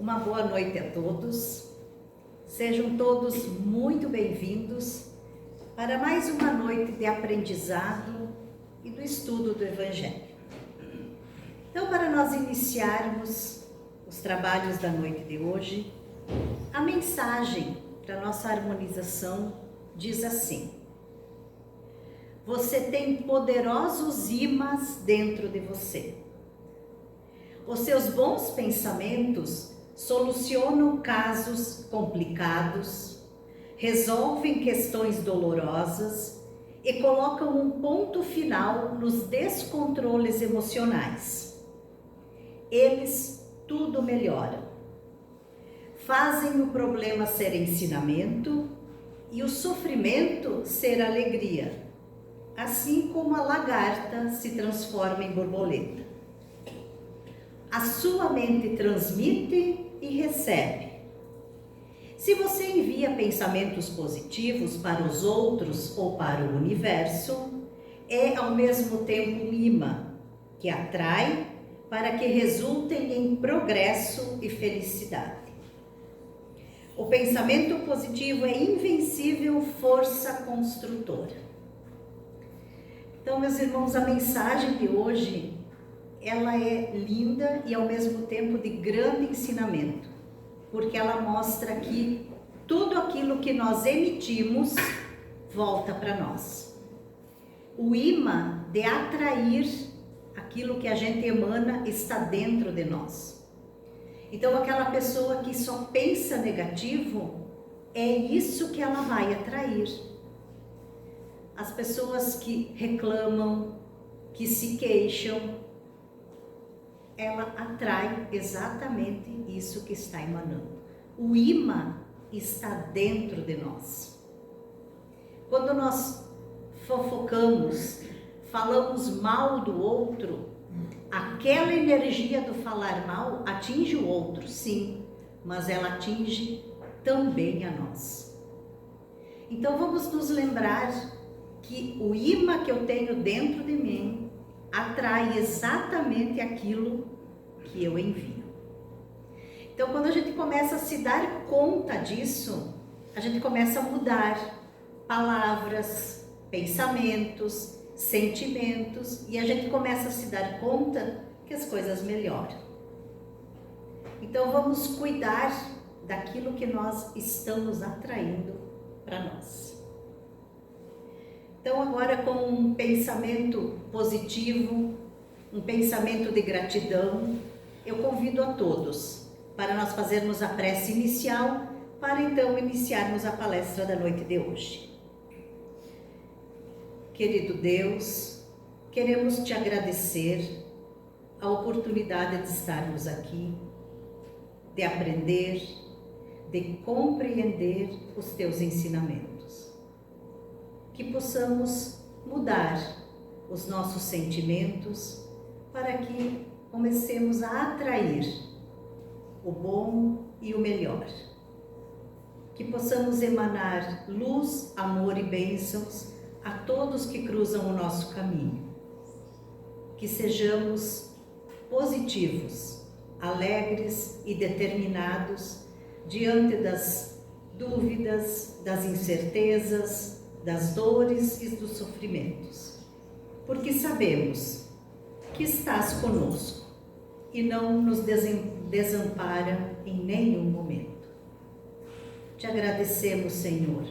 Uma boa noite a todos. Sejam todos muito bem-vindos para mais uma noite de aprendizado e do estudo do Evangelho. Então, para nós iniciarmos os trabalhos da noite de hoje, a mensagem para nossa harmonização diz assim: você tem poderosos imãs dentro de você. Os seus bons pensamentos solucionam casos complicados, resolvem questões dolorosas e colocam um ponto final nos descontroles emocionais. Eles tudo melhoram. Fazem o problema ser ensinamento e o sofrimento ser alegria, assim como a lagarta se transforma em borboleta. A sua mente transmite e recebe. Se você envia pensamentos positivos para os outros ou para o universo, é ao mesmo tempo um imã que atrai para que resultem em progresso e felicidade. O pensamento positivo é invencível força construtora. Então, meus irmãos, a mensagem de hoje, ela é linda e ao mesmo tempo de grande ensinamento, porque ela mostra que tudo aquilo que nós emitimos volta para nós. O imã de atrair aquilo que a gente emana está dentro de nós. Então, aquela pessoa que só pensa negativo, é isso que ela vai atrair. As pessoas que reclamam, que se queixam, ela atrai exatamente isso que está emanando. O imã está dentro de nós. Quando nós fofocamos, falamos mal do outro, aquela energia do falar mal atinge o outro, sim, mas ela atinge também a nós. Então vamos nos lembrar que o imã que eu tenho dentro de mim atrai exatamente aquilo que eu envio. Então, quando a gente começa a se dar conta disso, a gente começa a mudar palavras, pensamentos, sentimentos, e a gente começa a se dar conta que as coisas melhoram. Então, vamos cuidar daquilo que nós estamos atraindo para nós. Então, agora com um pensamento positivo, um pensamento de gratidão, eu convido a todos para nós fazermos a prece inicial, para então iniciarmos a palestra da noite de hoje. Querido Deus, queremos te agradecer a oportunidade de estarmos aqui, de aprender, de compreender os teus ensinamentos. Que possamos mudar os nossos sentimentos para que comecemos a atrair o bom e o melhor. Que possamos emanar luz, amor e bênçãos a todos que cruzam o nosso caminho. Que sejamos positivos, alegres e determinados diante das dúvidas, das incertezas, das dores e dos sofrimentos, porque sabemos que estás conosco e não nos desampara em nenhum momento. Te agradecemos, Senhor,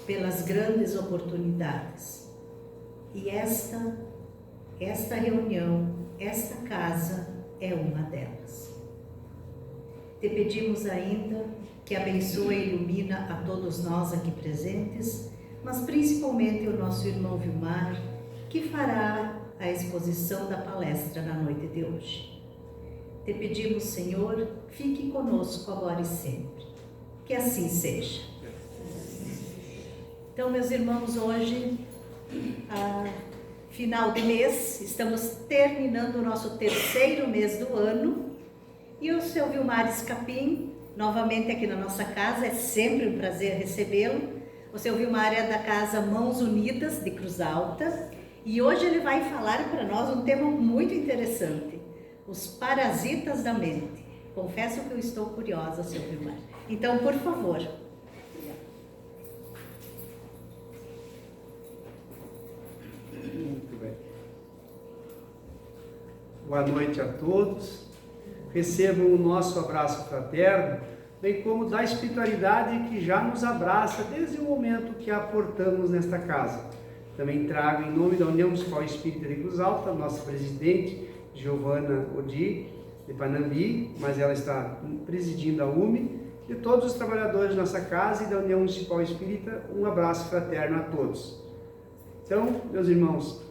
pelas grandes oportunidades, e esta reunião, esta casa é uma delas. Te pedimos ainda que abençoe e ilumina a todos nós aqui presentes, mas principalmente o nosso irmão Vilmar, que fará a exposição da palestra na noite de hoje. Te pedimos, Senhor, fique conosco agora e sempre. Que assim seja. Então, meus irmãos, hoje, final de mês, estamos terminando o nosso terceiro mês do ano, e o seu Vilmar Escapim, novamente aqui na nossa casa, é sempre um prazer recebê-lo. O seu Vilmar é da casa Mãos Unidas de Cruz Alta, e hoje ele vai falar para nós um tema muito interessante: os parasitas da mente. Confesso que eu estou curiosa, seu Vilmar. Então, por favor. Muito bem. Boa noite a todos. Recebam o nosso abraço fraterno, bem como da espiritualidade que já nos abraça desde o momento que a aportamos nesta casa. Também trago em nome da União Municipal Espírita de Cruz Alta, nossa presidente, Giovana Odi, de Panambi, mas ela está presidindo a UME, e todos os trabalhadores da nossa casa e da União Municipal Espírita, um abraço fraterno a todos. Então, meus irmãos,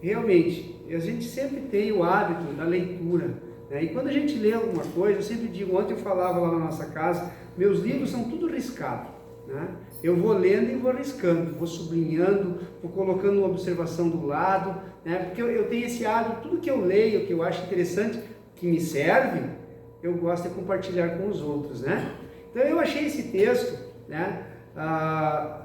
realmente, a gente sempre tem o hábito da leitura, né? E quando a gente lê alguma coisa, eu sempre digo, ontem eu falava lá na nossa casa, meus livros são tudo riscado, né? Eu vou lendo e vou riscando, vou sublinhando, vou colocando uma observação do lado, né? Porque eu tenho esse hábito, tudo que eu leio, que eu acho interessante, que me serve, eu gosto de compartilhar com os outros, né? Então eu achei esse texto, né,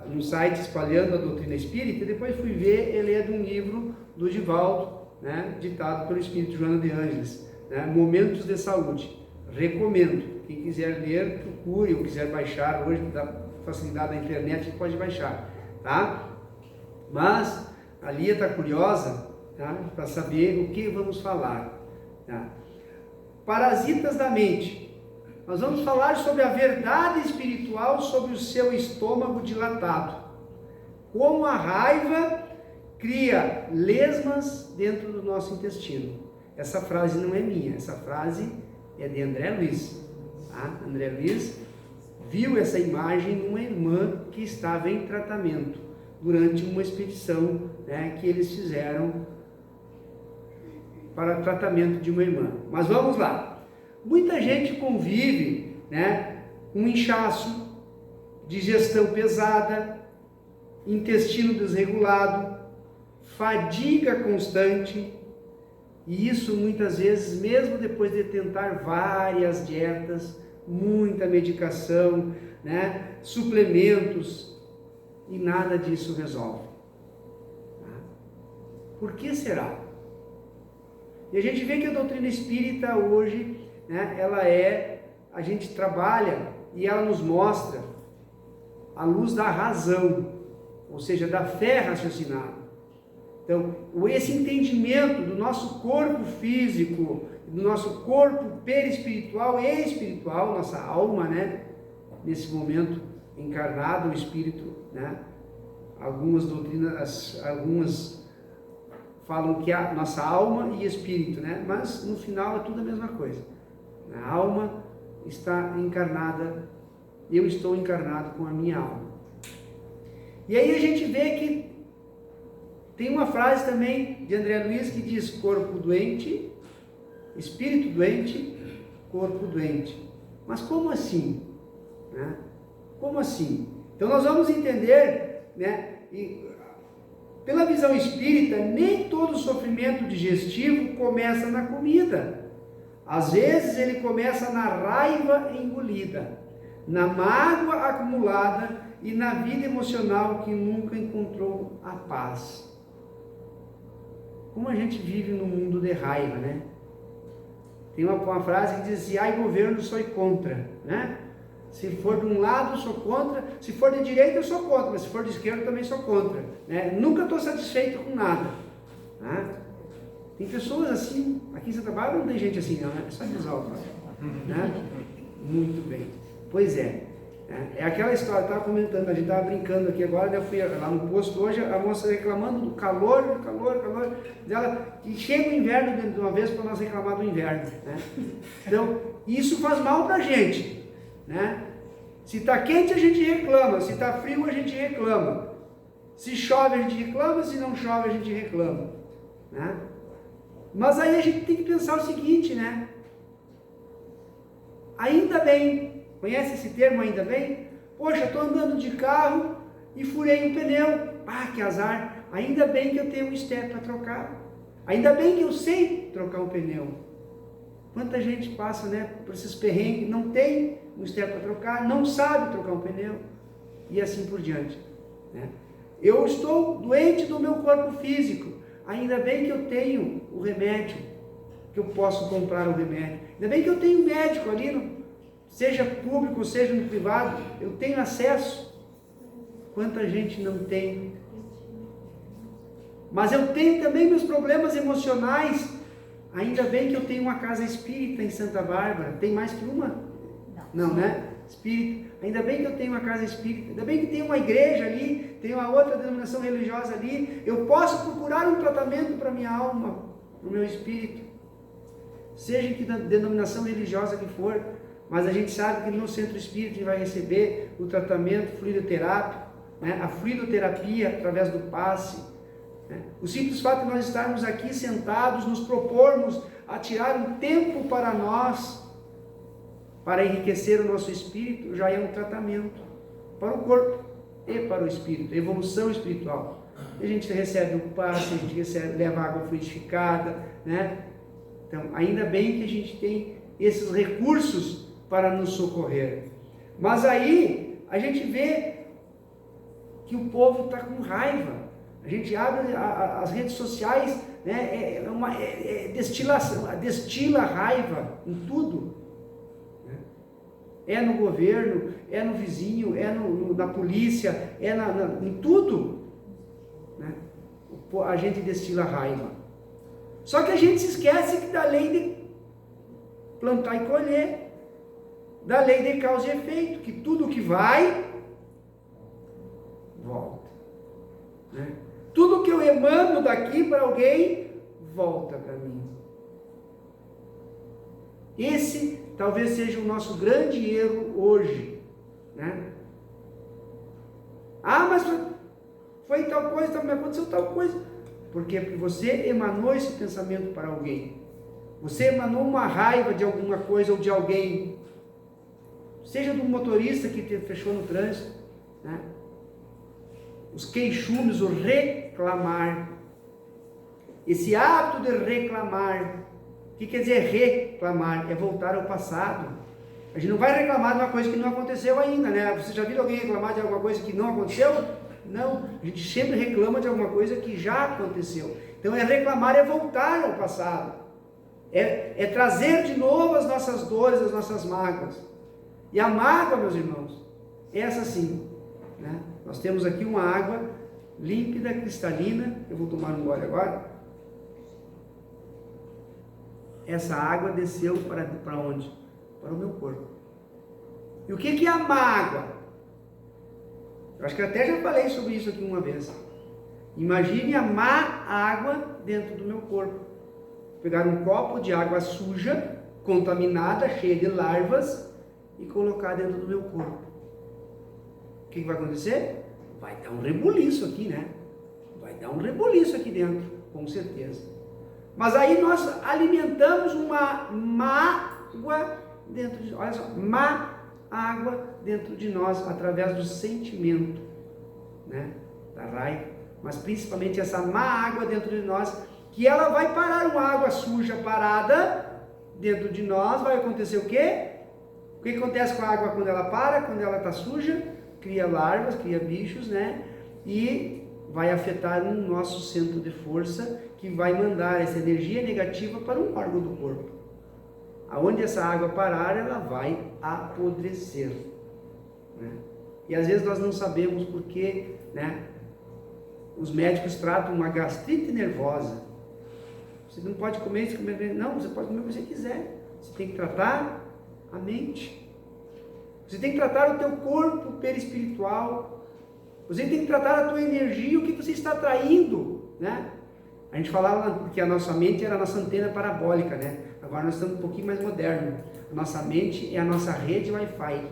no site Espalhando a Doutrina Espírita, e depois fui ver, ele é de um livro do Divaldo, né, ditado pelo Espírito Joana de Ângeles, né, Momentos de Saúde. Recomendo, quem quiser ler, procure, ou quiser baixar, hoje da facilidade da internet, pode baixar, tá? Mas a Lia está curiosa, tá, para saber o que vamos falar, tá? Parasitas da mente. Nós vamos falar sobre a verdade espiritual sobre o seu estômago dilatado. Como a raiva cria lesmas dentro do nosso intestino. Essa frase não é minha, essa frase é de André Luiz. Tá? André Luiz viu essa imagem numa irmã que estava em tratamento durante uma expedição, né, que eles fizeram para tratamento de uma irmã. Mas vamos lá. Muita gente convive, né, com inchaço, digestão pesada, intestino desregulado, fadiga constante, e isso muitas vezes, mesmo depois de tentar várias dietas, muita medicação, né, suplementos, e nada disso resolve. Por que será? E a gente vê que a doutrina espírita hoje, né, a gente trabalha e ela nos mostra a luz da razão, ou seja, da fé raciocinada. Então, esse entendimento do nosso corpo físico, do nosso corpo perispiritual e espiritual, nossa alma, né, nesse momento encarnado, o espírito, né, algumas doutrinas, algumas falam que a nossa alma e espírito, né, mas no final é tudo a mesma coisa. A alma está encarnada, eu estou encarnado com a minha alma. E aí a gente vê que tem uma frase também de André Luiz que diz: corpo doente, espírito doente, corpo doente. Mas como assim? Né? Como assim? Então nós vamos entender, né, pela visão espírita, nem todo sofrimento digestivo começa na comida. Às vezes ele começa na raiva engolida, na mágoa acumulada e na vida emocional que nunca encontrou a paz. Como a gente vive num mundo de raiva, né? Tem uma frase que diz assim: ai governo, sou contra, né? Se for de um lado, eu sou contra, se for de direita, eu sou contra, mas se for de esquerda, eu também sou contra, né? Nunca estou satisfeito com nada, né? Tem pessoas assim, aqui em Santa Bárbara não tem gente assim não, né? É só em Exalta, né? Muito bem. Pois é, é aquela história, eu estava comentando, a gente estava brincando aqui agora, eu fui lá no posto hoje, a moça reclamando do calor dela, que chega o inverno de uma vez para nós reclamar do inverno, né? Então, isso faz mal para a gente, né? Se está quente a gente reclama, se está frio a gente reclama, se chove a gente reclama, se não chove a gente reclama, né? Mas aí a gente tem que pensar o seguinte, né? Ainda bem, conhece esse termo ainda bem? Poxa, estou andando de carro e furei um pneu, que azar, ainda bem que eu tenho um step para trocar, ainda bem que eu sei trocar um pneu. Quanta gente passa, né, por esses perrengues, não tem um step para trocar, não sabe trocar um pneu, e assim por diante, né? Eu estou doente do meu corpo físico, ainda bem que eu tenho o remédio, que eu posso comprar o remédio. Ainda bem que eu tenho médico ali, seja público, seja no privado, eu tenho acesso. Quanta gente não tem? Mas eu tenho também meus problemas emocionais. Ainda bem que eu tenho uma casa espírita em Santa Bárbara. Tem mais que uma? Não, né? Espírita. Ainda bem que eu tenho uma casa espírita. Ainda bem que tem uma igreja ali, tem uma outra denominação religiosa ali. Eu posso procurar um tratamento para minha alma, para o meu espírito. Seja em que denominação religiosa que for. Mas a gente sabe que no centro espírita a gente vai receber o tratamento fluidoterápico, né? A fluidoterapia através do passe. Né? O simples fato de nós estarmos aqui sentados, nos propormos a tirar um tempo para nós, para enriquecer o nosso espírito, já é um tratamento para o corpo e para o espírito, evolução espiritual. A gente recebe o passe, a gente recebe, leva água fluidificada, né? Então, ainda bem que a gente tem esses recursos para nos socorrer. Mas aí, a gente vê que o povo está com raiva. A gente abre as redes sociais, né, destila raiva em tudo. Né? É no governo, é no vizinho, é na polícia, é em tudo. Né? A gente destila raiva. Só que a gente se esquece que da lei de plantar e colher, da lei de causa e efeito, que tudo que vai, volta. Né? Tudo que eu emano daqui para alguém, volta para mim. Esse talvez seja o nosso grande erro hoje. Né? Ah, mas foi tal coisa, me aconteceu tal coisa. Por quê? Porque você emanou esse pensamento para alguém. Você emanou uma raiva de alguma coisa ou de alguém. Seja do motorista que te fechou no trânsito, né? Os queixumes, o reclamar. Esse hábito de reclamar. O que quer dizer reclamar? É voltar ao passado. A gente não vai reclamar de uma coisa que não aconteceu ainda, né? Você já viu alguém reclamar de alguma coisa que não aconteceu? Não. A gente sempre reclama de alguma coisa que já aconteceu. Então reclamar é voltar ao passado. É trazer de novo as nossas dores, as nossas mágoas. E a mágoa, meus irmãos, essa sim, né? Nós temos aqui uma água límpida, cristalina. Eu vou tomar um gole agora. Essa água desceu para onde? Para o meu corpo. E o que é a mágoa? Eu acho que eu até já falei sobre isso aqui uma vez. Imagine a má água dentro do meu corpo. Pegar um copo de água suja, contaminada, cheia de larvas, e colocar dentro do meu corpo. O que vai acontecer? Vai dar um rebuliço aqui, né? Vai dar um rebuliço aqui dentro, com certeza. Mas aí nós alimentamos uma má água dentro de nós. Olha só, má água dentro de nós, através do sentimento, né? Da raiva. Mas principalmente essa má água dentro de nós, que ela vai parar, uma água suja parada dentro de nós, vai acontecer o quê? O que acontece com a água quando ela para, quando ela está suja? Cria larvas, cria bichos, né? E vai afetar o nosso centro de força, que vai mandar essa energia negativa para um órgão do corpo. Aonde essa água parar, ela vai apodrecer. Né? E às vezes nós não sabemos porque, né? Os médicos tratam uma gastrite nervosa. Você não pode comer isso, comer. Não, você pode comer o que você quiser. Você tem que tratar a mente. Você tem que tratar o teu corpo perispiritual. Você tem que tratar a tua energia, o que você está atraindo, né? A gente falava que a nossa mente era a nossa antena parabólica, né? Agora nós estamos um pouquinho mais modernos. A nossa mente é a nossa rede Wi-Fi.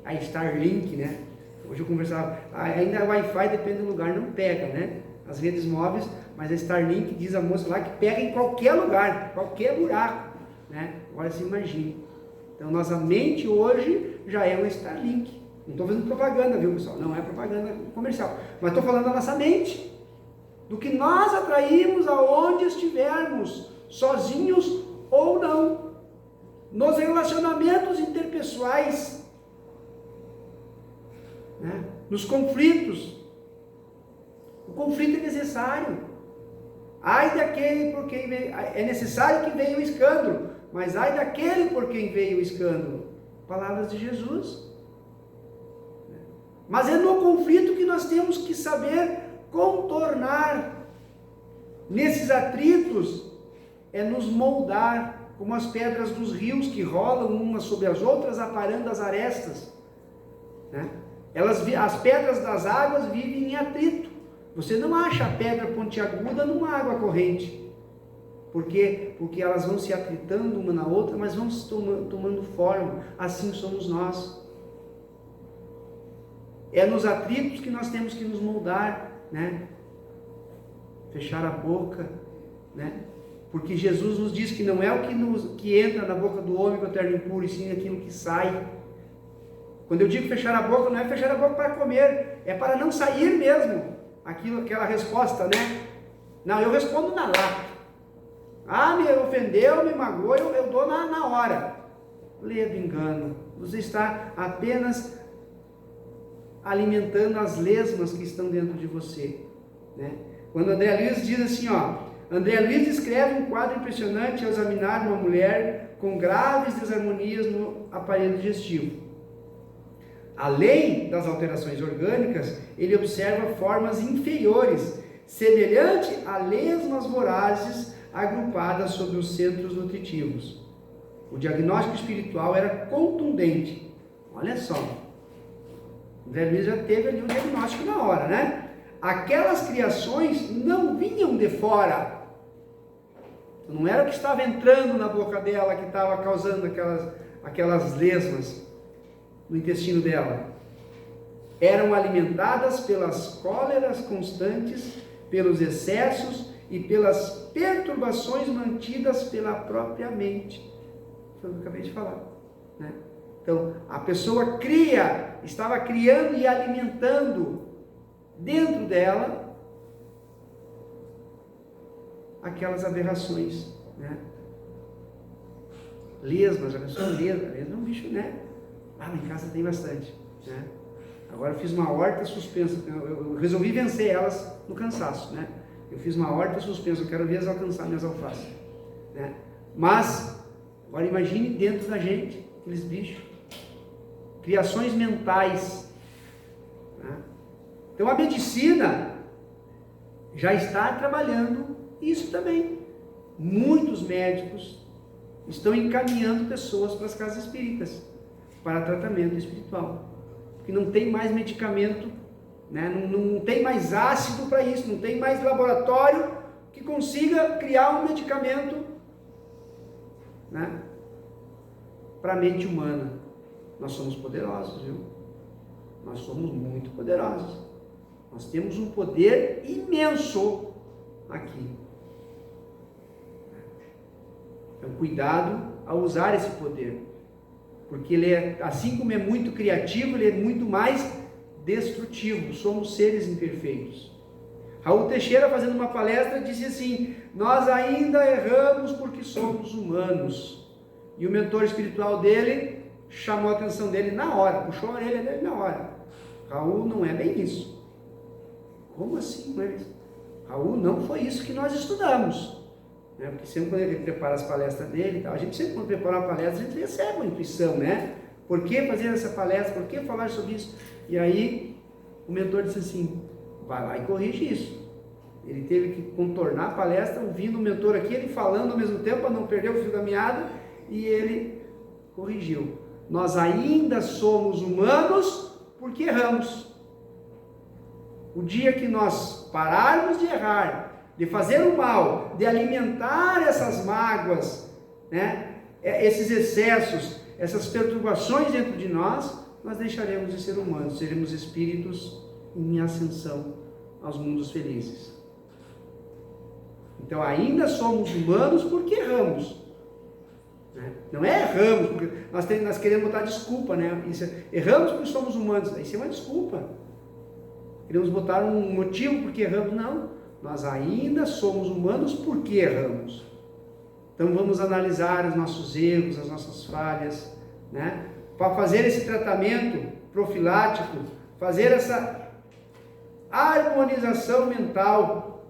A Starlink, né? Hoje eu conversava, ainda a Wi-Fi depende do lugar, não pega, né? As redes móveis, mas a Starlink, diz a moça lá, que pega em qualquer lugar, qualquer buraco, né? Agora se imagine. Então nossa mente hoje já é uma Starlink. Não estou fazendo propaganda, viu, pessoal? Não é propaganda comercial. Mas estou falando da nossa mente. Do que nós atraímos aonde estivermos, sozinhos ou não. Nos relacionamentos interpessoais, né? Nos conflitos. O conflito é necessário. Ai daquele por quem veio, é necessário que venha o escândalo, mas ai daquele por quem veio o escândalo. Palavras de Jesus. Mas é no conflito que nós temos que saber contornar. Nesses atritos, é nos moldar, como as pedras dos rios que rolam umas sobre as outras, aparando as arestas. Né? As pedras das águas vivem em atrito. Você não acha a pedra pontiaguda numa água corrente. Por quê? Porque elas vão se atritando uma na outra, mas vão se tomando forma. Assim somos nós. É nos atritos que nós temos que nos moldar, né? Fechar a boca, né? Porque Jesus nos diz que não é o que entra na boca do homem que é o terno impuro, e sim aquilo que sai. Quando eu digo fechar a boca, não é fechar a boca para comer, é para não sair mesmo aquela resposta, né? Não, eu respondo na lata. Ah, me ofendeu, me magoou, eu dou na hora. Ledo engano. Você está apenas alimentando as lesmas que estão dentro de você, né? Quando André Luiz diz assim, André Luiz descreve um quadro impressionante ao examinar uma mulher com graves desarmonias no aparelho digestivo. Além das alterações orgânicas, ele observa formas inferiores, semelhante a lesmas vorazes agrupadas sobre os centros nutritivos. O diagnóstico espiritual era contundente. Olha só, André Luiz já teve ali o diagnóstico na hora, né? Aquelas criações não vinham de fora. Não era o que estava entrando na boca dela que estava causando aquelas lesmas no intestino dela. Eram alimentadas pelas cóleras constantes, pelos excessos e pelas perturbações mantidas pela própria mente. Foi o que eu acabei de falar, né? Então, a pessoa estava criando e alimentando dentro dela aquelas aberrações, né? Lesmas, a pessoa lesma é um bicho, né? Lá em casa tem bastante, né? Agora eu fiz uma horta suspensa, eu resolvi vencer elas no cansaço, né? Eu fiz uma horta suspensa, eu quero ver elas alcançar minhas alfaces, né? Mas, agora imagine dentro da gente, aqueles bichos, criações mentais, né? Então a medicina já está trabalhando isso também. Muitos médicos estão encaminhando pessoas para as casas espíritas, para tratamento espiritual. Porque não tem mais medicamento, né? Não tem mais ácido para isso, não tem mais laboratório que consiga criar um medicamento, né? Para a mente humana. Nós somos poderosos, viu? Nós somos muito poderosos. Nós temos um poder imenso aqui. Então, cuidado ao usar esse poder. Porque ele assim como é muito criativo, ele é muito mais destrutivo. Somos seres imperfeitos. Raul Teixeira, fazendo uma palestra, disse assim: nós ainda erramos porque somos humanos. E o mentor espiritual dele chamou a atenção dele na hora, puxou a orelha dele na hora. Raul, não é bem isso. Como assim? Não é isso? Raul, não foi isso que nós estudamos. Né? Porque sempre quando ele prepara as palestras dele, a gente sempre quando prepara a palestra, a gente recebe uma intuição, né? Por que fazer essa palestra? Por que falar sobre isso? E aí o mentor disse assim: vai lá e corrige isso. Ele teve que contornar a palestra, ouvindo o mentor aqui, ele falando ao mesmo tempo, para não perder o fio da meada, e ele corrigiu. Nós ainda somos humanos porque erramos. O dia que nós pararmos de errar, de fazer o mal, de alimentar essas mágoas, né, esses excessos, essas perturbações dentro de nós, nós deixaremos de ser humanos, seremos espíritos em ascensão aos mundos felizes. Então ainda somos humanos porque erramos. Não é erramos porque nós queremos botar desculpa, né? Erramos porque somos humanos, isso é uma desculpa. Queremos botar um motivo porque erramos. Não, nós ainda somos humanos porque erramos. Então vamos analisar os nossos erros, as nossas falhas, né? Para fazer esse tratamento profilático, fazer essa harmonização mental,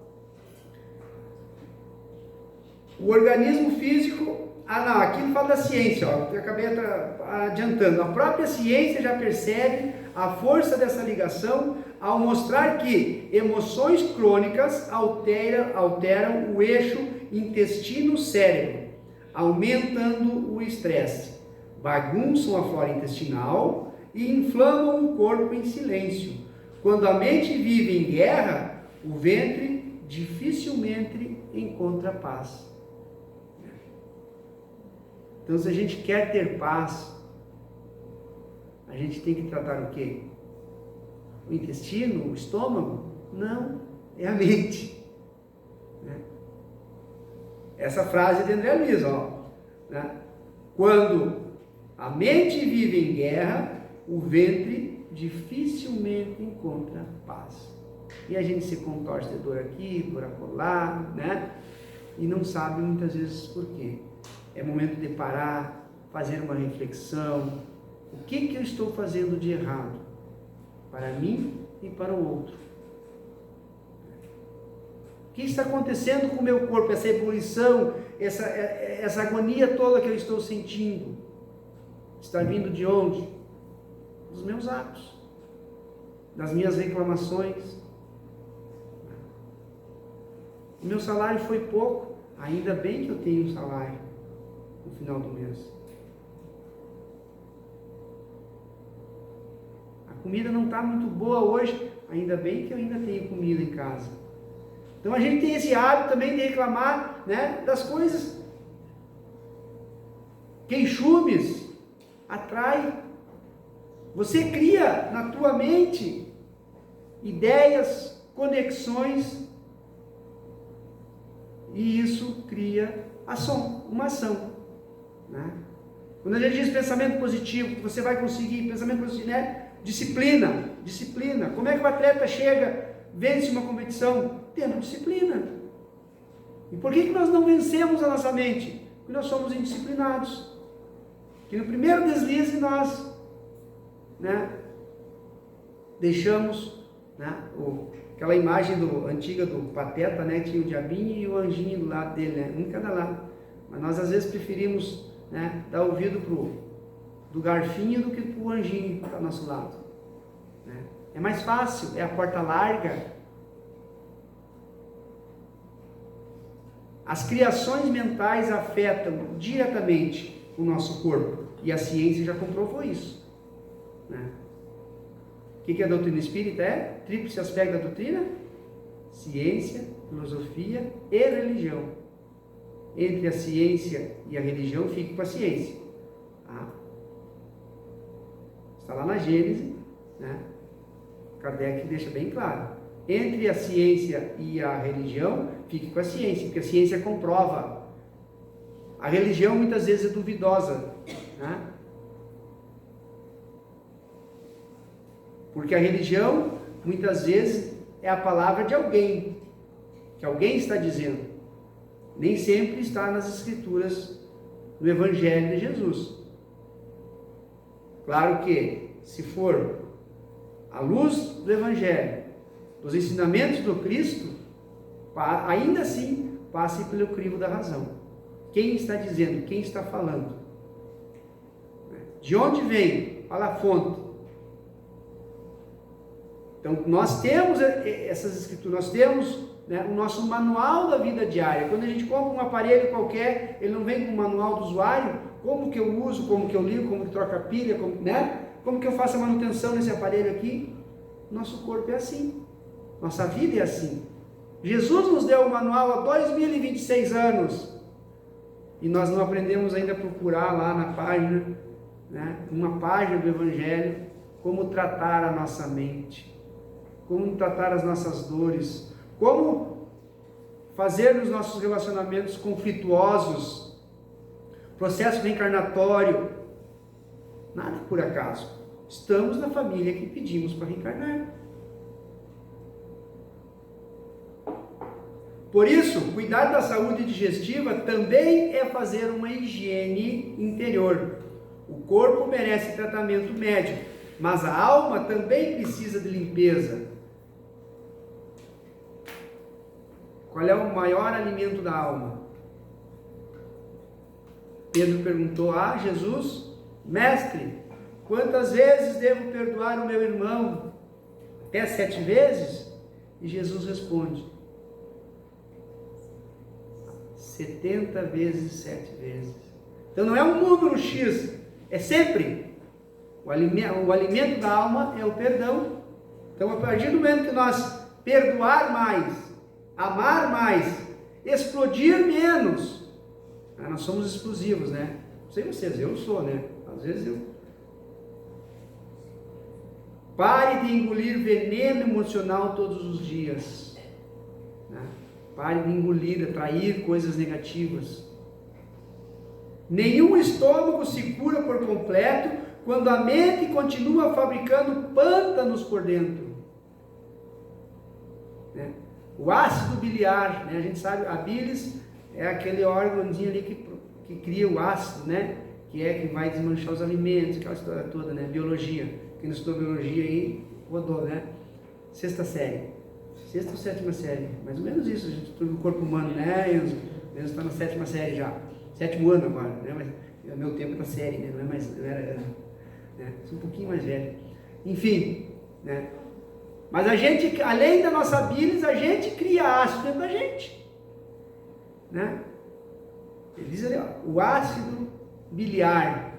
O organismo físico, não, aqui fala da ciência, ó, eu acabei adiantando. A própria ciência já percebe a força dessa ligação ao mostrar que emoções crônicas alteram o eixo intestino-cérebro, aumentando o estresse, bagunçam a flora intestinal e inflamam o corpo em silêncio. Quando a mente vive em guerra, o ventre dificilmente encontra paz. Então, se a gente quer ter paz, a gente tem que tratar o quê? O intestino, o estômago? Não, é a mente. Essa frase é de André Luiz, quando a mente vive em guerra, o ventre dificilmente encontra paz. E a gente se contorce de dor aqui, dor acolá, e não sabe muitas vezes por quê. É momento de parar, fazer uma reflexão. O que eu estou fazendo de errado? Para mim e para o outro. O que está acontecendo com o meu corpo? Essa ebulição, essa agonia toda que eu estou sentindo. Está vindo de onde? Dos meus atos. Das minhas reclamações. O meu salário foi pouco. Ainda bem que eu tenho um salário no final do mês. A comida não está muito boa hoje, ainda bem que eu ainda tenho comida em casa. Então a gente tem esse hábito também de reclamar, das coisas. Queixumes atrai. Você cria na tua mente ideias, conexões, e isso cria uma ação. Quando a gente diz pensamento positivo, que você vai conseguir, pensamento positivo, disciplina. Como é que o atleta vence uma competição? Tendo disciplina. E por que nós não vencemos a nossa mente? Porque nós somos indisciplinados. Que no primeiro deslize nós, deixamos, aquela imagem antiga do Pateta, tinha o diabinho e o anjinho do lado dele, um em cada lado. Mas nós às vezes preferimos dar ouvido do garfinho do que para o anjinho que está ao nosso lado. É mais fácil, é a porta larga. As criações mentais afetam diretamente o nosso corpo, e a ciência já comprovou isso. O que a doutrina espírita é? Tríplice aspecto da doutrina: ciência, filosofia e religião. Entre a ciência e a religião, fique com a ciência. Está lá na Gênese, Kardec deixa bem claro. Entre a ciência e a religião, fique com a ciência, porque a ciência comprova. A religião muitas vezes é duvidosa, porque a religião muitas vezes é a palavra de alguém, que alguém está dizendo. Nem sempre está nas escrituras do Evangelho de Jesus. Claro que, se for à luz do Evangelho, dos ensinamentos do Cristo, ainda assim passe pelo crivo da razão. Quem está dizendo? Quem está falando? De onde vem? Fala a fonte. Então, nós temos essas escrituras, nós temos o nosso manual da vida diária. Quando a gente compra um aparelho qualquer, ele não vem com o manual do usuário, como que eu uso, como que eu ligo, como que troca a pilha, como que eu faço a manutenção nesse aparelho aqui. Nosso corpo é assim, nossa vida é assim. Jesus nos deu o manual há 2026 anos, e nós não aprendemos ainda a procurar lá na página, uma página do Evangelho, como tratar a nossa mente, como tratar as nossas dores, como fazer nos nossos relacionamentos conflituosos, processo reencarnatório. Nada por acaso. Estamos na família que pedimos para reencarnar. Por isso, cuidar da saúde digestiva também é fazer uma higiene interior. O corpo merece tratamento médico, mas a alma também precisa de limpeza. Qual é o maior alimento da alma? Pedro perguntou a Jesus: Mestre, quantas vezes devo perdoar o meu irmão? Até 7 vezes? E Jesus responde: 70 vezes 7 vezes. Então não é um número X, é sempre. O alimento da alma é o perdão. Então, a partir do momento que nós perdoar mais, amar mais, explodir menos, nós somos explosivos, né? Não sei vocês, eu sou, né? Às vezes eu. Pare de engolir veneno emocional todos os dias. Né? Pare de engolir, atrair coisas negativas. Nenhum estômago se cura por completo quando a mente continua fabricando pântanos por dentro. Né? O ácido biliar, né? A gente sabe, a bilis é aquele órgãozinho ali que cria o ácido, né? Que vai desmanchar os alimentos, aquela história toda, né? Biologia. Quem não estudou biologia aí, rodou, né? 6ª série. 6ª ou 7ª série. Mais ou menos isso, a gente estuda o corpo humano, né? Enzo está na 7ª série já. 7º ano agora, né? Mas meu tempo da série, né? Não é mais, não era, né? Sou um pouquinho mais velho. Enfim, né? Mas a gente, além da nossa bilis, a gente cria ácido dentro da gente, né? Ele diz ali, ó, o ácido biliar,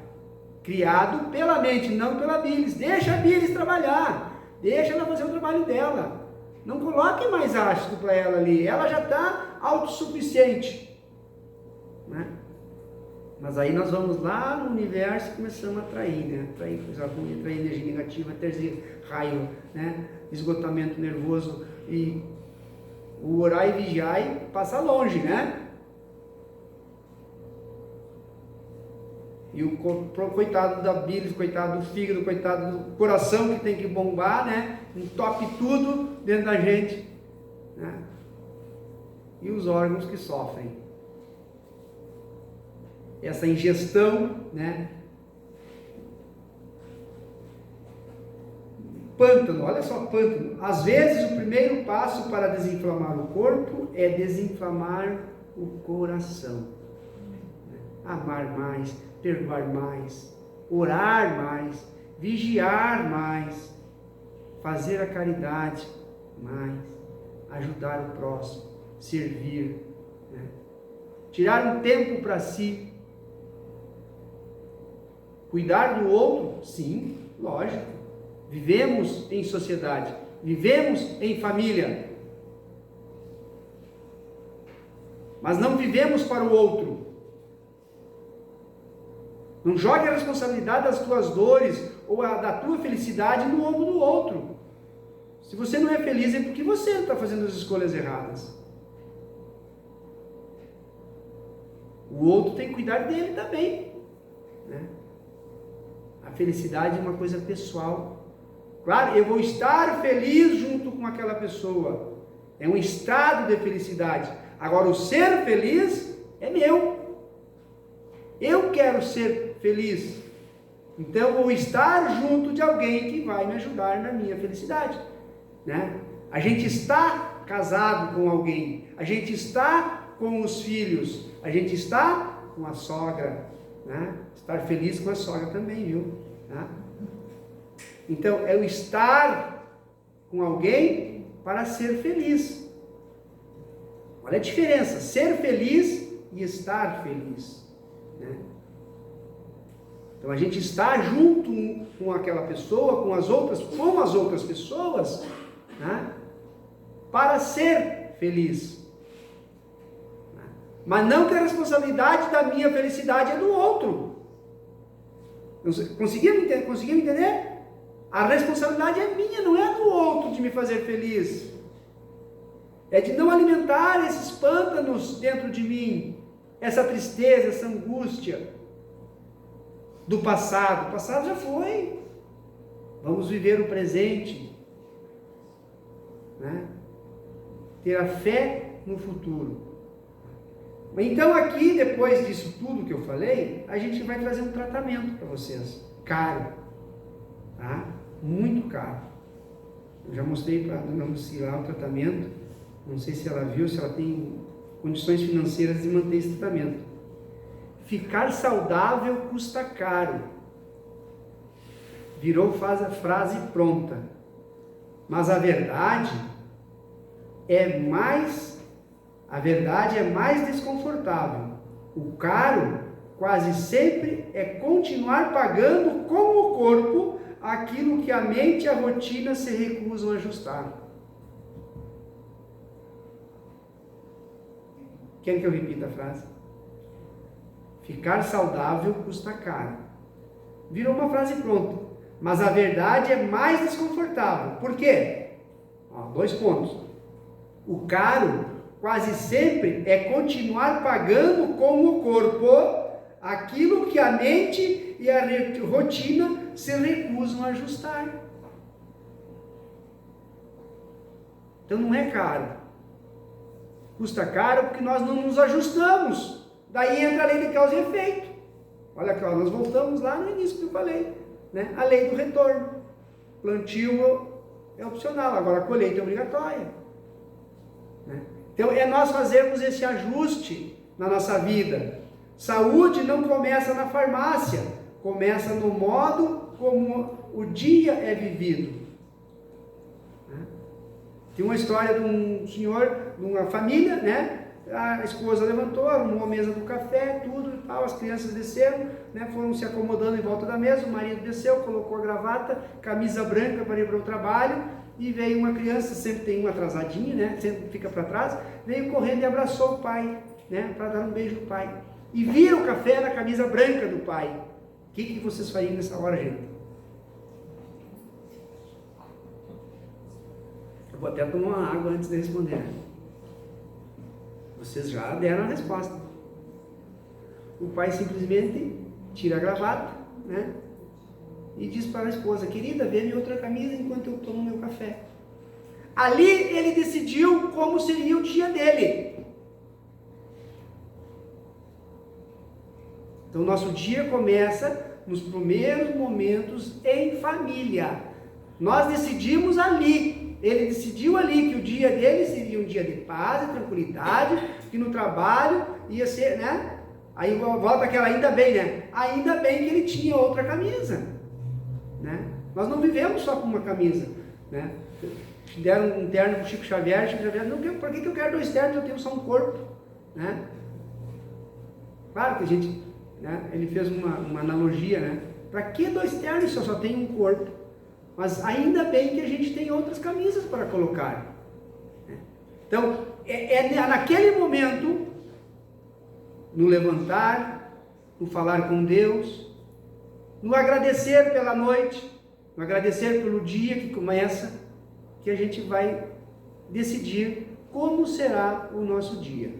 criado pela mente, não pela bilis. Deixa a bilis trabalhar, deixa ela fazer o trabalho dela. Não coloque mais ácido para ela ali, ela já está autossuficiente, né? Mas aí nós vamos lá no universo e começamos a atrair, né? Atrair coisa ruim, atrair energia negativa, atrair raiva, né? Esgotamento nervoso, e o orar e vigiar passa longe, né? E o coitado da bilis, coitado do fígado, coitado do coração que tem que bombar, né? Entope tudo dentro da gente, né? E os órgãos que sofrem essa ingestão, né? Pântano, olha só, pântano. Às vezes o primeiro passo para desinflamar o corpo é desinflamar o coração. Amar mais, perdoar mais, orar mais, vigiar mais, fazer a caridade mais, ajudar o próximo, servir, né? Tirar um tempo para si. Cuidar do outro, sim, lógico. Vivemos em sociedade, vivemos em família, mas não vivemos para o outro. Não jogue a responsabilidade das tuas dores ou da tua felicidade no ombro do outro. Se você não é feliz, é porque você está fazendo as escolhas erradas. O outro tem que cuidar dele também, né? A felicidade é uma coisa pessoal. Claro, eu vou estar feliz junto com aquela pessoa. É um estado de felicidade. Agora, o ser feliz é meu. Eu quero ser feliz. Então, eu vou estar junto de alguém que vai me ajudar na minha felicidade, né? A gente está casado com alguém. A gente está com os filhos. A gente está com a sogra, né? Estar feliz com a sogra também, viu? Tá? Então, é o estar com alguém para ser feliz. Olha a diferença, ser feliz e estar feliz, né? Então, a gente está junto com aquela pessoa, com as outras pessoas, né? Para ser feliz. Mas não que a responsabilidade da minha felicidade é do outro. Conseguiram me entender? A responsabilidade é minha, não é do outro de me fazer feliz. É de não alimentar esses pântanos dentro de mim, essa tristeza, essa angústia do passado. O passado já foi. Vamos viver o presente, né? Ter a fé no futuro. Então aqui, depois disso tudo que eu falei, a gente vai trazer um tratamento para vocês, caro, tá? Muito caro. Eu já mostrei para a dona Lucila o tratamento, não sei se ela viu, se ela tem condições financeiras de manter esse tratamento. ficar saudável custa caro. Virou frase pronta. Mas a verdade é mais desconfortável. O caro quase sempre é continuar pagando com o corpo aquilo que a mente e a rotina se recusam a ajustar. Quer que eu repita a frase? Ficar saudável custa caro. Virou uma frase pronta. Mas a verdade é mais desconfortável. Por quê? 2 pontos. O caro quase sempre é continuar pagando com o corpo aquilo que a mente e a rotina se recusam a ajustar. Então não é caro. Custa caro porque nós não nos ajustamos. Daí entra a lei de causa e efeito. Olha aqui, nós voltamos lá no início que eu falei, né? A lei do retorno. Plantio é opcional, agora a colheita é obrigatória, né? Então é nós fazermos esse ajuste na nossa vida. Saúde não começa na farmácia, começa no modo como o dia é vivido. Tem uma história de um senhor, de uma família, né? A esposa levantou, arrumou a mesa do café, tudo e tal, as crianças desceram, né? Foram se acomodando em volta da mesa, o marido desceu, colocou a gravata, camisa branca para ir para o trabalho, e veio uma criança, sempre tem uma atrasadinha, né? Sempre fica para trás, veio correndo e abraçou o pai, né? Para dar um beijo ao pai. E vira o café na camisa branca do pai. O que vocês fariam nessa hora, gente? Eu vou até tomar uma água antes de responder. Vocês já deram a resposta. O pai simplesmente tira a gravata, né? E diz para a esposa: querida, vê minha outra camisa enquanto eu tomo meu café. Ali ele decidiu como seria o dia dele. Então, nosso dia começa nos primeiros momentos em família. Nós decidimos ali. Ele decidiu ali que o dia dele seria um dia de paz e tranquilidade, que no trabalho ia ser, né? Aí volta aquela ainda bem, né? Ainda bem que ele tinha outra camisa, né? Nós não vivemos só com uma camisa, né? Deram um terno para o Chico Xavier, não, por que eu quero 2 ternos, eu tenho só um corpo, né? Claro que a gente, né? Ele fez uma analogia, né? Para que 2 ternos se eu só tenho um corpo? Mas ainda bem que a gente tem outras camisas para colocar. Então, naquele momento, no levantar, no falar com Deus, no agradecer pela noite, no agradecer pelo dia que começa, que a gente vai decidir como será o nosso dia.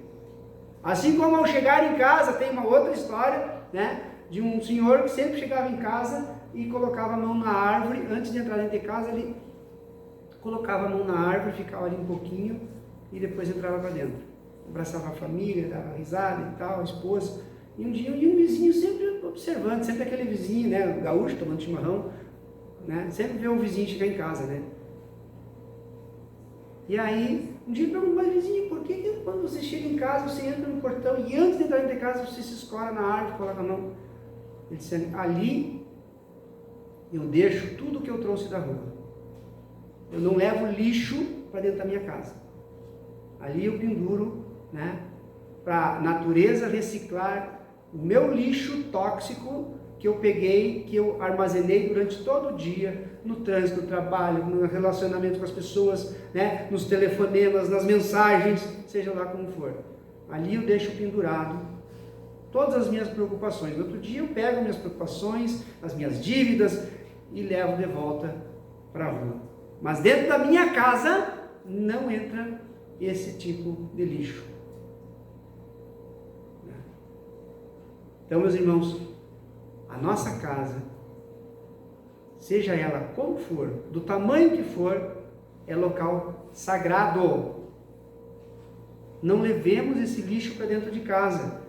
Assim como ao chegar em casa, tem uma outra história, né? De um senhor que sempre chegava em casa e colocava a mão na árvore. Antes de entrar dentro de casa, ele colocava a mão na árvore, ficava ali um pouquinho e depois entrava para dentro. Abraçava a família, dava risada e tal, a esposa. E um dia um vizinho sempre observando, sempre aquele vizinho, né, gaúcho, tomando chimarrão, né, sempre vê o vizinho chegar em casa, né. E aí, um dia perguntou: mas vizinho, por que quando você chega em casa, você entra no portão e antes de entrar dentro de casa, você se escora na árvore, coloca a mão? Ele disse: ali eu deixo tudo que eu trouxe da rua. Eu não levo lixo para dentro da minha casa. Ali eu penduro, né, para a natureza reciclar o meu lixo tóxico que eu peguei, que eu armazenei durante todo o dia, no trânsito, no trabalho, no relacionamento com as pessoas, né, nos telefonemas, nas mensagens, seja lá como for. Ali eu deixo pendurado todas as minhas preocupações. No outro dia eu pego minhas preocupações, as minhas dívidas e levo de volta para a rua. Mas dentro da minha casa não entra esse tipo de lixo. Então, meus irmãos, a nossa casa, seja ela como for, do tamanho que for, é local sagrado. Não levemos esse lixo para dentro de casa.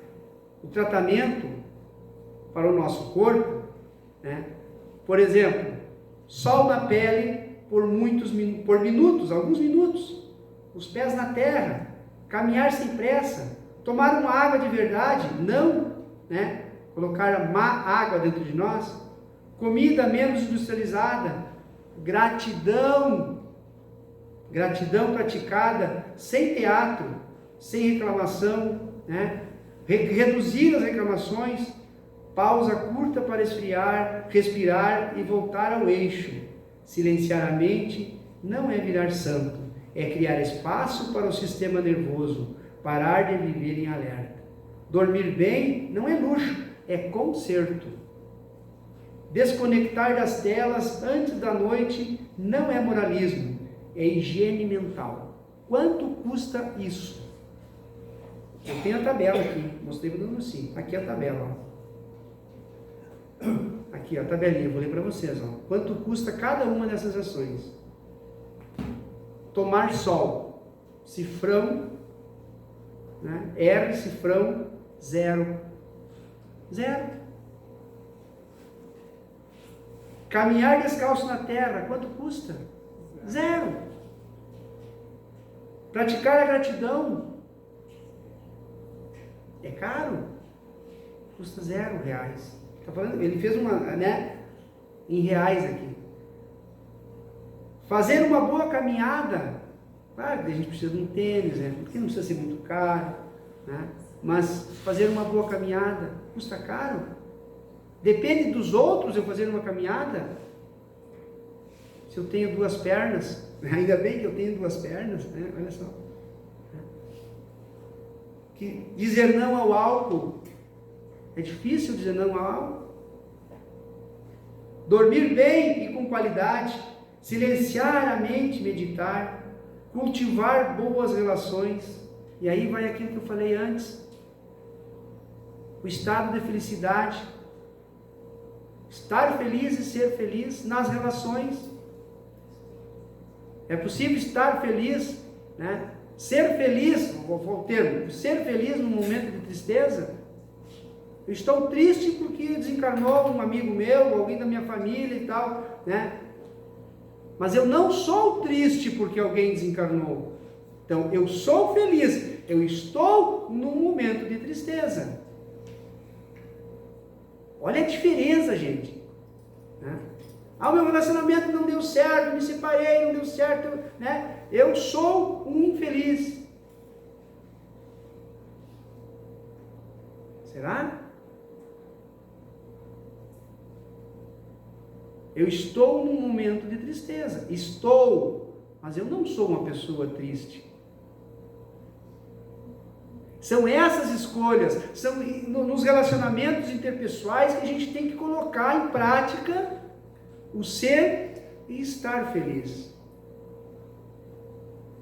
O tratamento para o nosso corpo, né? Por exemplo, sol na pele por minutos, alguns minutos, os pés na terra, caminhar sem pressa, tomar uma água de verdade, não né? Colocar má água dentro de nós, comida menos industrializada, gratidão praticada sem teatro, sem reclamação, né? Reduzir as reclamações, pausa curta para esfriar, respirar e voltar ao eixo. Silenciar a mente não é virar santo, é criar espaço para o sistema nervoso, parar de viver em alerta. Dormir bem não é luxo, é conserto. Desconectar das telas antes da noite não é moralismo, é higiene mental. Quanto custa isso? Eu tenho a tabela aqui, mostrei para o Nuci. Aqui é a tabela, ó. Aqui, ó, a tabelinha, vou ler para vocês, ó. Quanto custa cada uma dessas ações? Tomar sol, cifrão, né? R, cifrão, 0. Caminhar descalço na terra, quanto custa? 0. Praticar a gratidão, é caro? Custa R$0. Tá falando? Ele fez uma, né? Em reais aqui. Fazer uma boa caminhada, claro que a gente precisa de um tênis, né? Porque não precisa ser muito caro, né? Mas fazer uma boa caminhada custa caro? Depende dos outros eu fazer uma caminhada? Se eu tenho 2 pernas, ainda bem que eu tenho 2 pernas, né? Olha só. Que dizer não ao álcool, é difícil dizer não ao álcool. Dormir bem e com qualidade, silenciar a mente, meditar, cultivar boas relações. E aí vai aquilo que eu falei antes, o estado de felicidade, estar feliz e ser feliz nas relações. É possível estar feliz, né? Ser feliz, vou o termo, ser feliz num momento de tristeza. Eu estou triste porque desencarnou um amigo meu, alguém da minha família e tal, né? Mas eu não sou triste porque alguém desencarnou. Então, eu sou feliz, eu estou num momento de tristeza. Olha a diferença, gente, né? Ah, o meu relacionamento não deu certo, me separei, não deu certo, né? Eu sou um infeliz. Será? Eu estou num momento de tristeza. Estou, mas eu não sou uma pessoa triste. São essas escolhas, são nos relacionamentos interpessoais que a gente tem que colocar em prática o ser e estar feliz.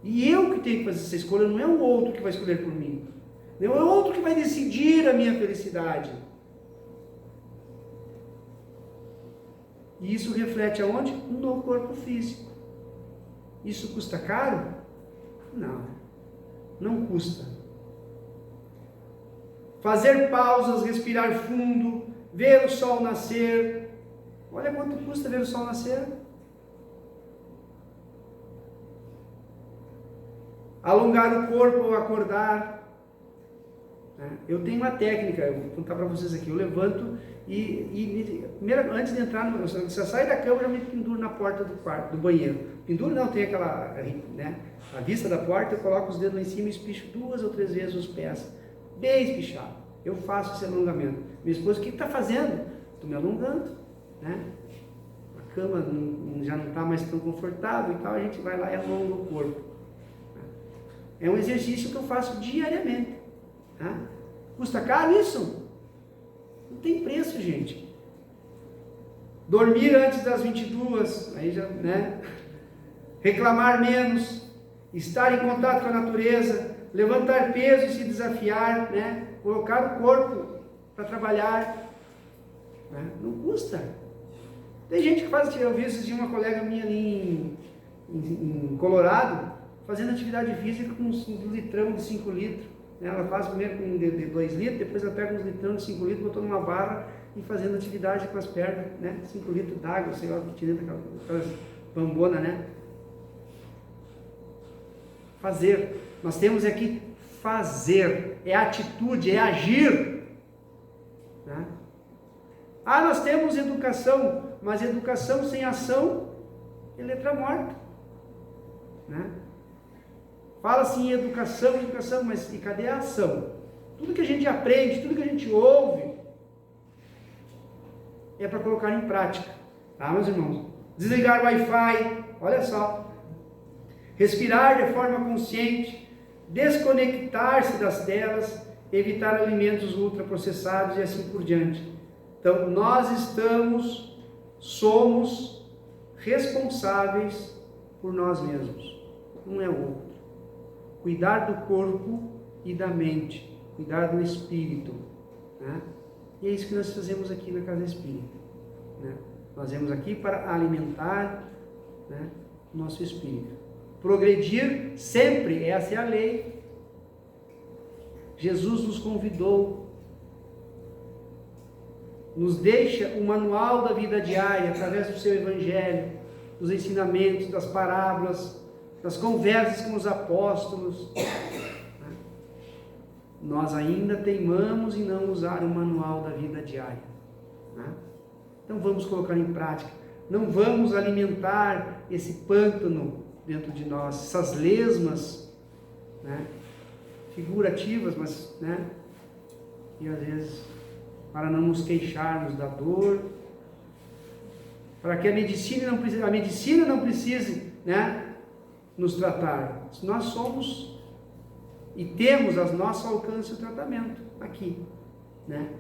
E eu que tenho que fazer essa escolha, não é o outro que vai escolher por mim. Não é o outro que vai decidir a minha felicidade. E isso reflete aonde? No corpo físico. Isso custa caro? Não, não custa. Fazer pausas, respirar fundo, ver o sol nascer. Olha quanto custa ver o sol nascer. Alongar o corpo ao acordar. Eu tenho uma técnica, eu vou contar para vocês aqui. Eu levanto primeiro, antes de entrar, você sai da cama, eu me penduro na porta do quarto, do banheiro. Penduro não, tem aquela, né, a vista da porta, eu coloco os dedos lá em cima e espicho 2 ou 3 vezes os pés. Bem espichado. Eu faço esse alongamento. Minha esposa, o que está fazendo? Estou me alongando, né? A cama já não está mais tão confortável e tal, a gente vai lá e alonga o corpo. É um exercício que eu faço diariamente. Tá? Custa caro isso? Não tem preço, gente. Dormir antes das 22, aí já, né? Reclamar menos, estar em contato com a natureza, levantar peso e se desafiar, né? Colocar o corpo para trabalhar, né? Não custa. Tem gente que faz, eu vi esses dias uma colega minha ali em Colorado, fazendo atividade física com um litrão de 5 litros. Ela faz primeiro com de 2 litros, depois ela pega uns litrão de 5 litros, botou numa barra e fazendo atividade com as pernas, né? 5 litros d'água, sei lá, tirando aquelas bambonas, né? Fazer. Nós temos aqui fazer, é atitude, é agir. Né? Ah, nós temos educação, mas educação sem ação é letra morta. Né? Fala-se em educação, mas e cadê a ação? Tudo que a gente aprende, tudo que a gente ouve, é para colocar em prática. Tá, meus irmãos? Desligar o Wi-Fi, olha só. Respirar de forma consciente, desconectar-se das telas, evitar alimentos ultraprocessados e assim por diante. Então, nós somos responsáveis por nós mesmos, um é o outro. Cuidar do corpo e da mente, cuidar do espírito, né? E é isso que nós fazemos aqui na Casa Espírita, né? Nós viemos aqui para alimentar, né, o nosso espírito. Progredir sempre, essa é a lei. Jesus nos convidou, nos deixa o manual da vida diária, através do seu evangelho, dos ensinamentos, das parábolas, das conversas com os apóstolos. Nós ainda teimamos em não usar o manual da vida diária. Então vamos colocar em prática. Não vamos alimentar esse pântano dentro de nós, essas lesmas, né, figurativas, mas, né, e às vezes para não nos queixarmos da dor, para que a medicina não precise, né, nos tratar. Nós somos e temos a nosso alcance o tratamento aqui, né?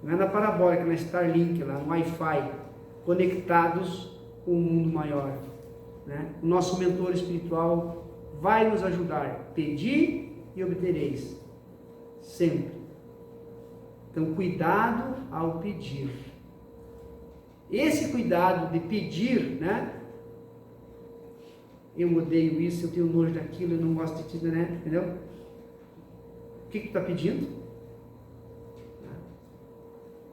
Não é na parabólica, na Starlink, lá no Wi-Fi, conectados com o mundo maior, né? O nosso mentor espiritual vai nos ajudar. Pedi e obtereis, sempre. Então, cuidado ao pedir. Esse cuidado de pedir, né? Eu odeio isso, eu tenho nojo daquilo, eu não gosto de ti, né? Entendeu? O que tu está pedindo?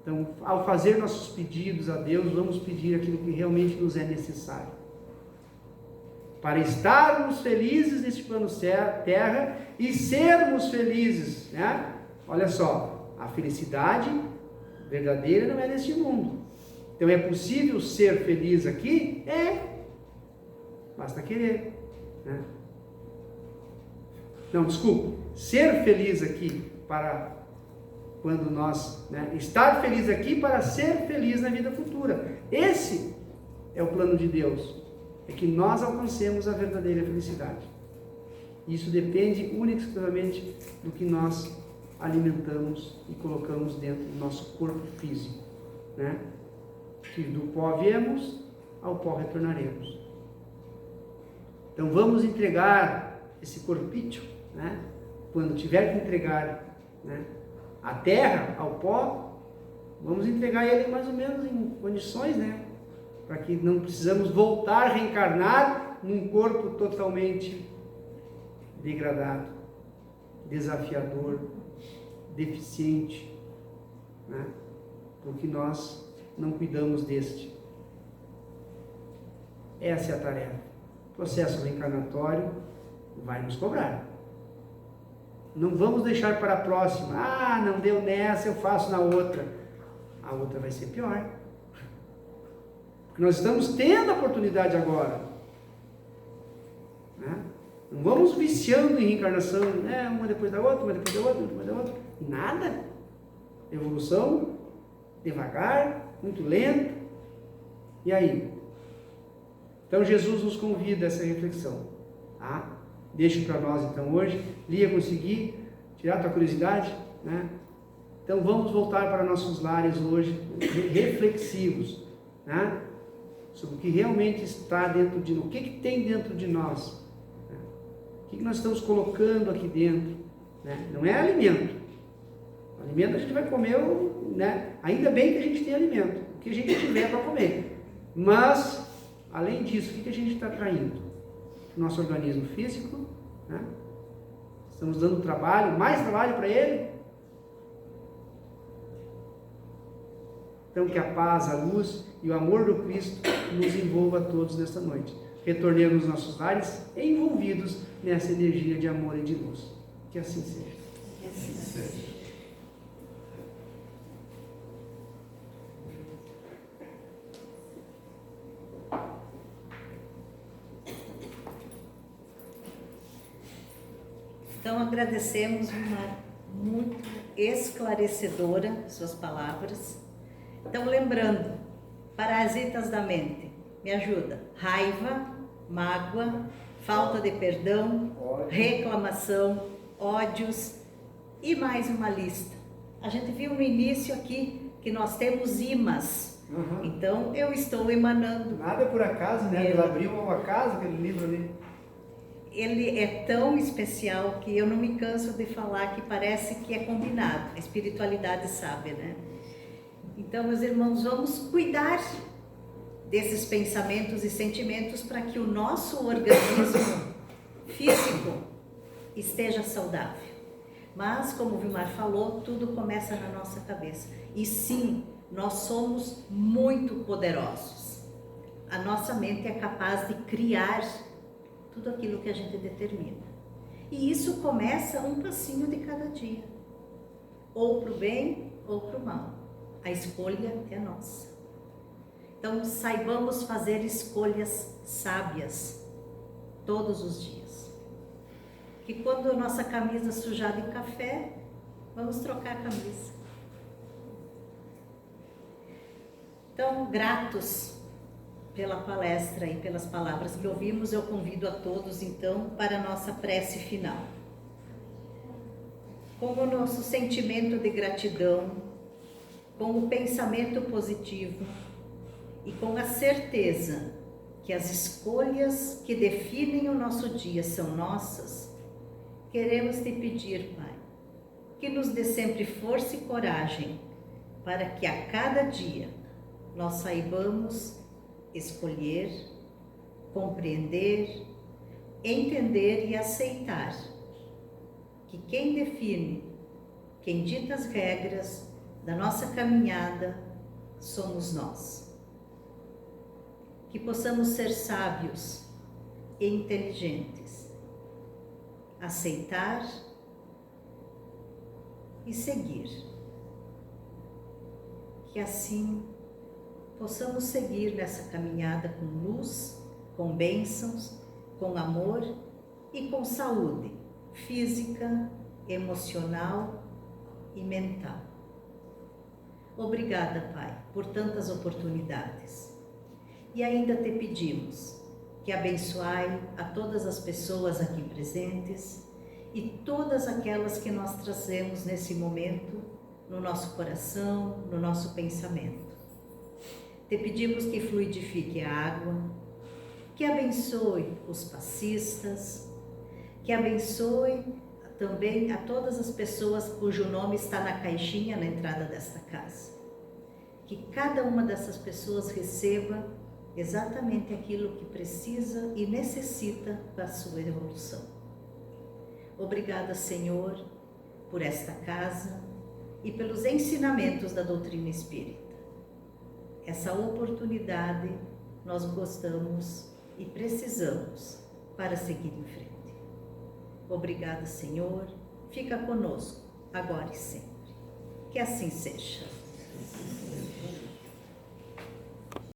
Então, ao fazer nossos pedidos a Deus, vamos pedir aquilo que realmente nos é necessário. Para estarmos felizes neste plano terra e sermos felizes, né? Olha só, a felicidade verdadeira não é neste mundo. Então, é possível ser feliz aqui? É. Basta querer, né? Não, desculpa. Ser feliz aqui para quando nós, né, estar feliz aqui para ser feliz na vida futura. Esse é o plano de Deus. É que nós alcancemos a verdadeira felicidade. Isso depende única e exclusivamente do que nós alimentamos e colocamos dentro do nosso corpo físico, né? Que do pó viemos, ao pó retornaremos. Então vamos entregar esse corpício, né? Quando tiver que entregar, né, a terra ao pó, vamos entregar ele mais ou menos em condições, né? Para que não precisamos voltar a reencarnar num corpo totalmente degradado, desafiador, deficiente, né? Porque nós não cuidamos deste. Essa é a tarefa. O processo reencarnatório vai nos cobrar. Não vamos deixar para a próxima. Ah, não deu nessa, eu faço na outra. A outra vai ser pior. Porque nós estamos tendo a oportunidade agora, né? Não vamos viciando em reencarnação, né? Uma depois da outra, uma depois da outra, uma depois da outra. Nada. Evolução, devagar, muito lenta. E aí? Então Jesus nos convida a essa reflexão. Tá? Deixo para nós então hoje. Lia, conseguir tirar a tua curiosidade, né? Então vamos voltar para nossos lares hoje, reflexivos, né? Sobre o que realmente está dentro de nós, o que tem dentro de nós, né? O que nós estamos colocando aqui dentro, né? Não é alimento. O alimento a gente vai comer, né? Ainda bem que a gente tem alimento, o que a gente tiver para comer. Mas, além disso, o que a gente está traindo? Nosso organismo físico, né? Estamos dando trabalho, mais trabalho para ele. Então que a paz, a luz e o amor do Cristo nos envolva a todos nesta noite. Retornemos aos nossos lares envolvidos nessa energia de amor e de luz. Que assim seja. Que assim seja. Então agradecemos, Vilmar, muito esclarecedora suas palavras. Então lembrando, parasitas da mente, me ajuda: raiva, mágoa, falta de perdão, reclamação, ódios e mais uma lista. A gente viu no início aqui que nós temos imãs. Então eu estou emanando. Nada por acaso, né? Ele abriu ao acaso aquele livro ali. Ele é tão especial que eu não me canso de falar que parece que é combinado. A espiritualidade sabe, né? Então, meus irmãos, vamos cuidar desses pensamentos e sentimentos para que o nosso organismo físico esteja saudável. Mas, como o Vilmar falou, tudo começa na nossa cabeça. E sim, nós somos muito poderosos. A nossa mente é capaz de criar tudo aquilo que a gente determina. E isso começa um passinho de cada dia. Ou para o bem ou para o mal. A escolha é nossa. Então, saibamos fazer escolhas sábias todos os dias. Que quando a nossa camisa sujar de café, vamos trocar a camisa. Então, gratos pela palestra e pelas palavras que ouvimos, eu convido a todos, então, para a nossa prece final. Com o nosso sentimento de gratidão, com o pensamento positivo e com a certeza que as escolhas que definem o nosso dia são nossas, queremos te pedir, Pai, que nos dê sempre força e coragem para que a cada dia nós saibamos escolher, compreender, entender e aceitar que quem define, quem dita as regras da nossa caminhada somos nós. Que possamos ser sábios e inteligentes, aceitar e seguir. Que assim possamos seguir nessa caminhada com luz, com bênçãos, com amor e com saúde física, emocional e mental. Obrigada, Pai, por tantas oportunidades. E ainda te pedimos que abençoai a todas as pessoas aqui presentes e todas aquelas que nós trazemos nesse momento no nosso coração, no nosso pensamento. Te pedimos que fluidifique a água, que abençoe os passistas, que abençoe também a todas as pessoas cujo nome está na caixinha na entrada desta casa. Que cada uma dessas pessoas receba exatamente aquilo que precisa e necessita para a sua evolução. Obrigada, Senhor, por esta casa e pelos ensinamentos da doutrina espírita. Essa oportunidade nós gostamos e precisamos para seguir em frente. Obrigada, Senhor. Fica conosco, agora e sempre. Que assim seja.